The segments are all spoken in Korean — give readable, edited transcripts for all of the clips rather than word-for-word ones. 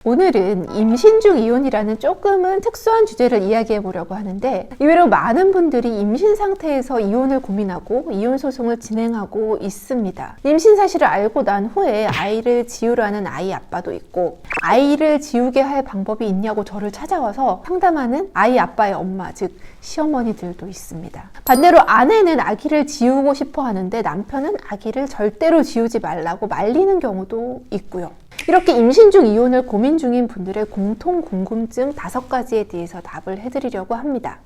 오늘은 임신 중 이혼이라는 조금은 특수한 주제를 이야기해 보려고 하는데, 의외로 많은 분들이 임신 상태에서 이혼을 고민하고 이혼 소송을 진행하고 있습니다. 임신 사실을 알고 난 후에 아이를 지우라는 아이 아빠도 있고, 아이를 지우게 할 방법이 있냐고 저를 찾아와서 상담하는 아이 아빠의 엄마, 즉 시어머니들도 있습니다. 반대로 아내는 아기를 지우고 싶어 하는데 남편은 아기를 절대로 지우지 말라고 말리는 경우도 있고요. 이렇게 임신 중 이혼을 고민 중인 분들의 공통 궁금증 5가지에 대해서 답을 해드리려고 합니다.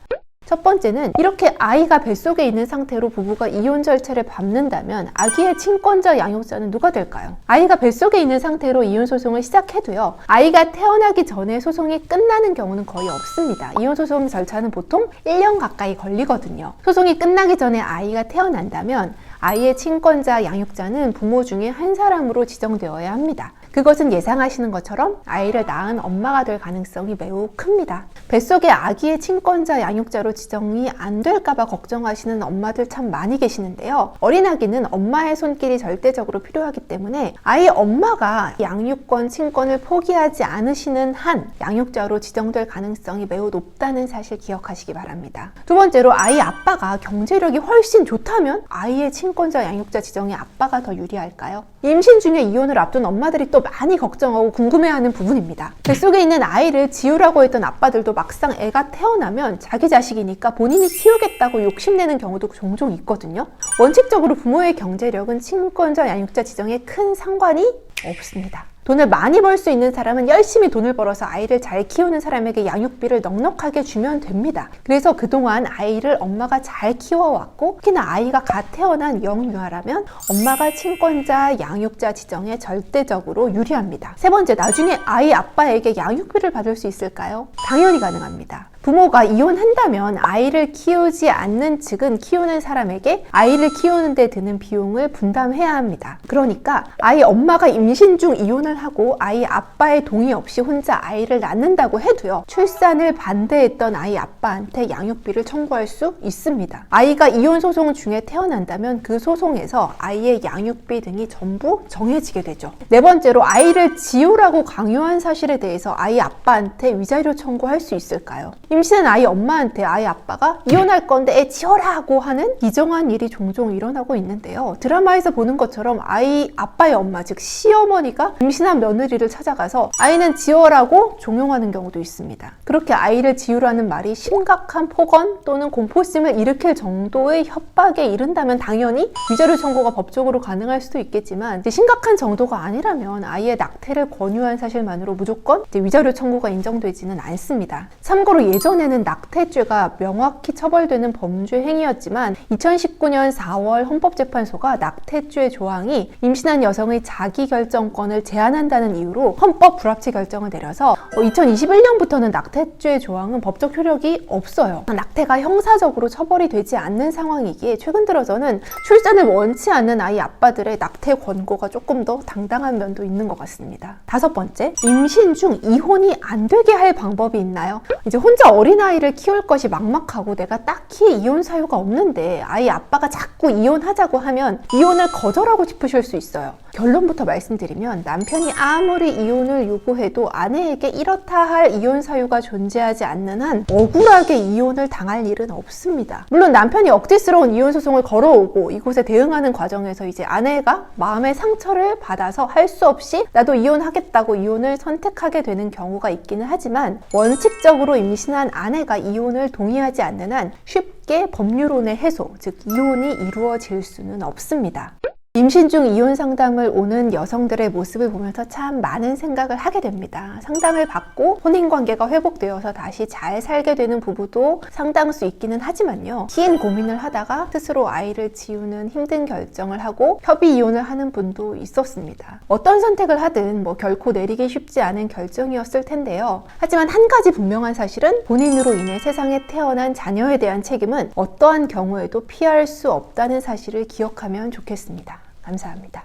첫 번째는, 이렇게 아이가 뱃속에 있는 상태로 부부가 이혼 절차를 밟는다면 아기의 친권자 양육자는 누가 될까요? 아이가 뱃속에 있는 상태로 이혼 소송을 시작해도요, 아이가 태어나기 전에 소송이 끝나는 경우는 거의 없습니다. 이혼 소송 절차는 보통 1년 가까이 걸리거든요. 소송이 끝나기 전에 아이가 태어난다면 아이의 친권자 양육자는 부모 중에 한 사람으로 지정되어야 합니다. 그것은 예상하시는 것처럼 아이를 낳은 엄마가 될 가능성이 매우 큽니다. 뱃속에 아기의 친권자 양육자로 지정이 안 될까봐 걱정하시는 엄마들 참 많이 계시는데요. 어린 아기는 엄마의 손길이 절대적으로 필요하기 때문에 아이 엄마가 양육권, 친권을 포기하지 않으시는 한 양육자로 지정될 가능성이 매우 높다는 사실 기억하시기 바랍니다. 두 번째로, 아이 아빠가 경제력이 훨씬 좋다면 아이의 친권자 양육자 지정에 아빠가 더 유리할까요? 임신 중에 이혼을 앞둔 엄마들이 또 많이 걱정하고 궁금해하는 부분입니다. 뱃속에 있는 아이를 지우라고 했던 아빠들도 막상 애가 태어나면 자기 자식이니까 본인이 키우겠다고 욕심내는 경우도 종종 있거든요. 원칙적으로 부모의 경제력은 친권자 양육자 지정에 큰 상관이 없습니다. 돈을 많이 벌 수 있는 사람은 열심히 돈을 벌어서 아이를 잘 키우는 사람에게 양육비를 넉넉하게 주면 됩니다. 그래서 그동안 아이를 엄마가 잘 키워왔고, 특히나 아이가 갓 태어난 영유아라면 엄마가 친권자 양육자 지정에 절대적으로 유리합니다. 세 번째, 나중에 아이 아빠에게 양육비를 받을 수 있을까요? 당연히 가능합니다. 부모가 이혼한다면 아이를 키우지 않는 측은 키우는 사람에게 아이를 키우는 데 드는 비용을 분담해야 합니다. 그러니까 아이 엄마가 임신 중 이혼을 하고 아이 아빠의 동의 없이 혼자 아이를 낳는다고 해도요, 출산을 반대했던 아이 아빠한테 양육비를 청구할 수 있습니다. 아이가 이혼 소송 중에 태어난다면 그 소송에서 아이의 양육비 등이 전부 정해지게 되죠. 네 번째로, 아이를 지우라고 강요한 사실에 대해서 아이 아빠한테 위자료 청구할 수 있을까요? 임신한 아이 엄마한테 아이 아빠가 이혼할 건데 애 지워라고 하는 이정한 일이 종종 일어나고 있는데요. 드라마에서 보는 것처럼 아이 아빠의 엄마, 즉 시어머니가 임신한 며느리를 찾아가서 아이는 지워라고 종용하는 경우도 있습니다. 그렇게 아이를 지우라는 말이 심각한 폭언 또는 공포심을 일으킬 정도의 협박에 이른다면 당연히 위자료 청구가 법적으로 가능할 수도 있겠지만, 심각한 정도가 아니라면 아이의 낙태를 권유한 사실만으로 무조건 위자료 청구가 인정되지는 않습니다. 참고로 예전에는 낙태죄가 명확히 처벌되는 범죄 행위였지만 2019년 4월 헌법재판소가 낙태죄 조항이 임신한 여성의 자기결정권을 제한한다는 이유로 헌법 불합치 결정을 내려서 2021년부터는 낙태죄 조항은 법적 효력이 없어요. 낙태가 형사적으로 처벌이 되지 않는 상황이기에 최근 들어서는 출산을 원치 않는 아이 아빠들의 낙태 권고가 조금 더 당당한 면도 있는 것 같습니다. 5번째, 임신 중 이혼이 안 되게 할 방법이 있나요? 이제 혼자 어린아이를 키울 것이 막막하고 내가 딱히 이혼 사유가 없는데 아이 아빠가 자꾸 이혼하자고 하면 이혼을 거절하고 싶으실 수 있어요. 결론부터 말씀드리면, 남편이 아무리 이혼을 요구해도 아내에게 이렇다 할 이혼 사유가 존재하지 않는 한 억울하게 이혼을 당할 일은 없습니다. 물론 남편이 억지스러운 이혼 소송을 걸어오고 이곳에 대응하는 과정에서 이제 아내가 마음의 상처를 받아서 할 수 없이 나도 이혼하겠다고 이혼을 선택하게 되는 경우가 있기는 하지만, 원칙적으로 임신한 아내가 이혼을 동의하지 않는 한 쉽게 법률혼의 해소, 즉 이혼이 이루어질 수는 없습니다. 임신 중 이혼 상담을 오는 여성들의 모습을 보면서 참 많은 생각을 하게 됩니다. 상담을 받고 혼인관계가 회복되어서 다시 잘 살게 되는 부부도 상당수 있기는 하지만요, 긴 고민을 하다가 스스로 아이를 지우는 힘든 결정을 하고 협의 이혼을 하는 분도 있었습니다. 어떤 선택을 하든 결코 내리기 쉽지 않은 결정이었을 텐데요. 하지만 한 가지 분명한 사실은, 본인으로 인해 세상에 태어난 자녀에 대한 책임은 어떠한 경우에도 피할 수 없다는 사실을 기억하면 좋겠습니다. 감사합니다.